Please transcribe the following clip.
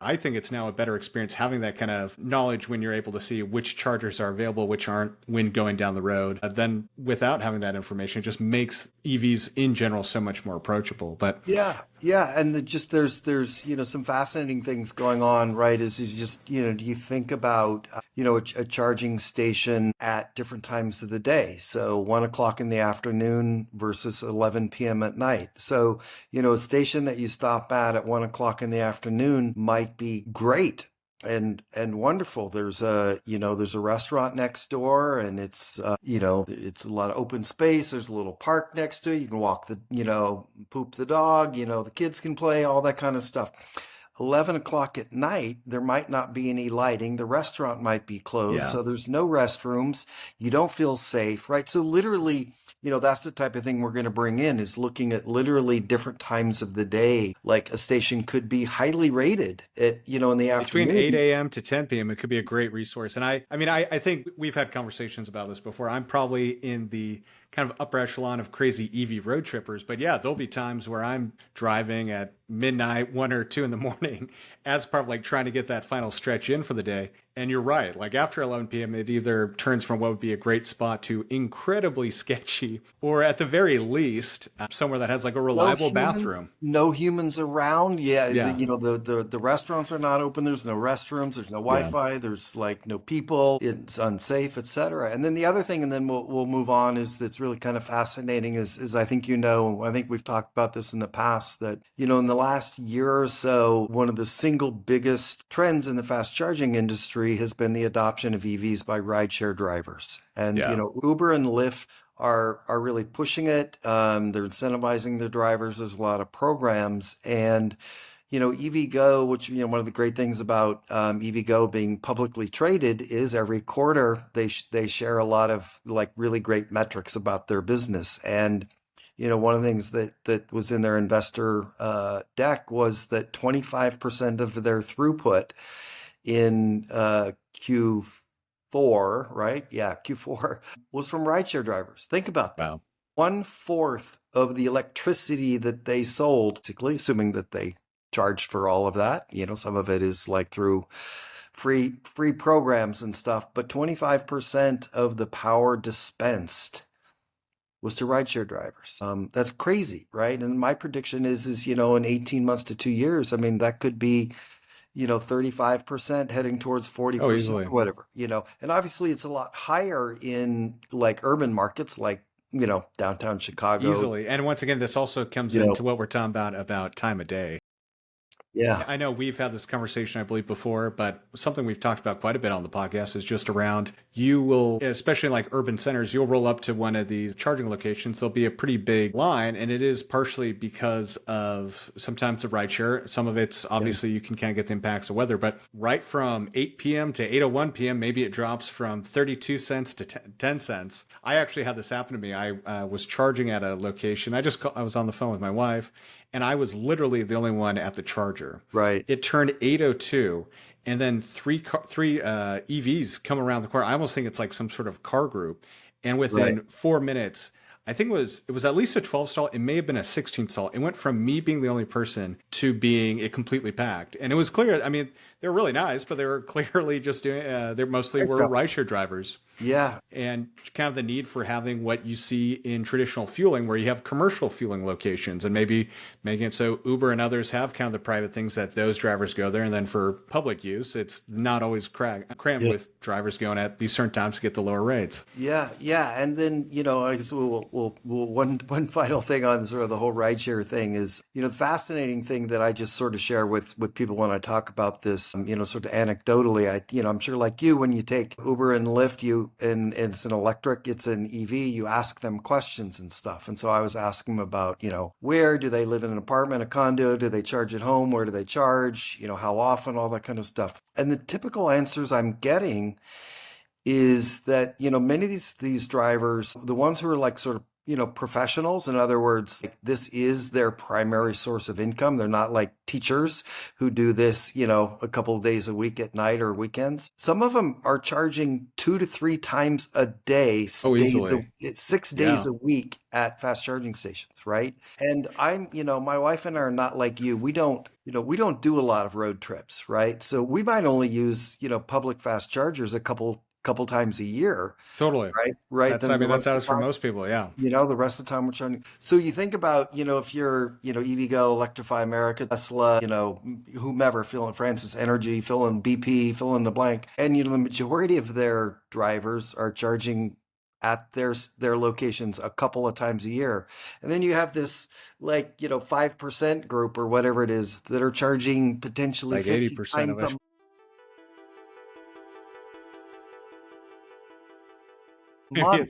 I think it's now a better experience having that kind of knowledge when you're able to see which chargers are available, which aren't when going down the road. Then without having that information, it just makes EVs in general so much more approachable. But Yeah, yeah, and just there's some fascinating things going on, right? Is just do you think about a charging station at different times of the day? So 1 o'clock in the afternoon versus 11 p.m. at night. So a station that you stop at 1 o'clock in the afternoon might be great and wonderful. There's a restaurant next door, and it's a lot of open space. There's a little park next to it. You can walk poop the dog, the kids can play, all that kind of stuff. 11 o'clock at night, there might not be any lighting. The restaurant might be closed, yeah, so there's no restrooms. You don't feel safe, right? So literally, that's the type of thing we're going to bring in, is looking at literally different times of the day. Like a station could be highly rated in the between afternoon. 8 a.m. to 10 p.m., it could be a great resource. And I think we've had conversations about this before. I'm probably in the kind of upper echelon of crazy EV road trippers, but yeah, there'll be times where I'm driving at midnight, 1 or 2 in the morning, as part of like trying to get that final stretch in for the day. And you're right, like after 11 p.m., it either turns from what would be a great spot to incredibly sketchy, or at the very least, somewhere that has like a no reliable humans bathroom. no humans around. Yeah, Yeah, the restaurants are not open. There's no restrooms, there's no yeah. Wi-Fi, there's like no people, it's unsafe, etc. And then the other thing, and then we'll move on, is that's really kind of fascinating, is I think we've talked about this in the past, that in the last year or so, one of the single biggest trends in the fast charging industry has been the adoption of EVs by rideshare drivers. And Yeah. Uber and Lyft are really pushing it. They're incentivizing their drivers. There's a lot of programs, and EVgo, which one of the great things about EVgo being publicly traded is every quarter they share a lot of like really great metrics about their business. And one of the things that was in their investor deck was that 25% of their throughput in Q4, right? Yeah, Q4 was from rideshare drivers. Think about that. Wow. 1/4 of the electricity that they sold, basically, assuming that they charged for all of that. Some of it is like through free programs and stuff, but 25% of the power dispensed was to rideshare drivers. That's crazy, right? And my prediction is in 18 months to 2 years, I mean, that could be 35% heading towards Oh, 40% easily. or whatever, and obviously it's a lot higher in like urban markets, like, downtown Chicago, Easily. And once again, this also comes you know, into what we're talking about time of day. yeah, I know we've had this conversation, I believe, before, but something we've talked about quite a bit on the podcast is just around you will, especially in like urban centers, you'll roll up to one of these charging locations. There'll be a pretty big line, and it is partially because of sometimes the rideshare. Some of it's yeah, obviously you can kind of get the impacts of weather, but right from 8 p.m. to 8:01 p.m., maybe it drops from 32 cents to 10 cents. I actually had this happen to me. I was charging at a location. I was on the phone with my wife, and I was literally the only one at the charger. right, It turned 8:02, and then three EVs come around the corner. I almost think it's like some sort of car group, and right. within 4 minutes, I think it was at least a 12 stall. It may have been a 16 stall. It went from me being the only person to being it completely packed, and it was clear. I mean, they were really nice, but they were clearly just doing. They mostly Right, were Phil. rideshare drivers, Yeah, and kind of the need for having what you see in traditional fueling, where you have commercial fueling locations, and maybe making it so Uber and others have kind of the private things that those drivers go there, and then for public use, it's not always crammed yeah. with drivers going at these certain times to get the lower rates. Yeah, yeah, and then I guess one final thing on sort of the whole rideshare thing is the fascinating thing that I just sort of share with people when I talk about this, sort of anecdotally. I'm sure like you, when you take Uber and Lyft, and it's an electric, it's an EV, you ask them questions and stuff. And so I was asking them about where do they live, in an apartment, a condo, do they charge at home, where do they charge, how often, all that kind of stuff. And the typical answers I'm getting is that many of these drivers, the ones who are like sort of professionals. In other words, like, this is their primary source of income. They're not like teachers who do this, a couple of days a week at night or weekends. Some of them are charging 2 to 3 times a day, Oh, easily. 6 days Yeah, a week at fast charging stations, right? And my wife and I are not like you. We don't do a lot of road trips, right? So we might only use, public fast chargers a couple times a year, totally. right? Right. I Then the mean, that's rest how of it's the for time, most people. Yeah. the rest of the time we're trying to. So you think about, if you're, EVgo, Electrify America, Tesla, whomever, fill in Francis Energy, fill in BP, fill in the blank. And, the majority of their drivers are charging at their locations a couple of times a year. And then you have this, like, 5% group or whatever it is that are charging potentially Like 50 80% of times it. a Maybe month. it's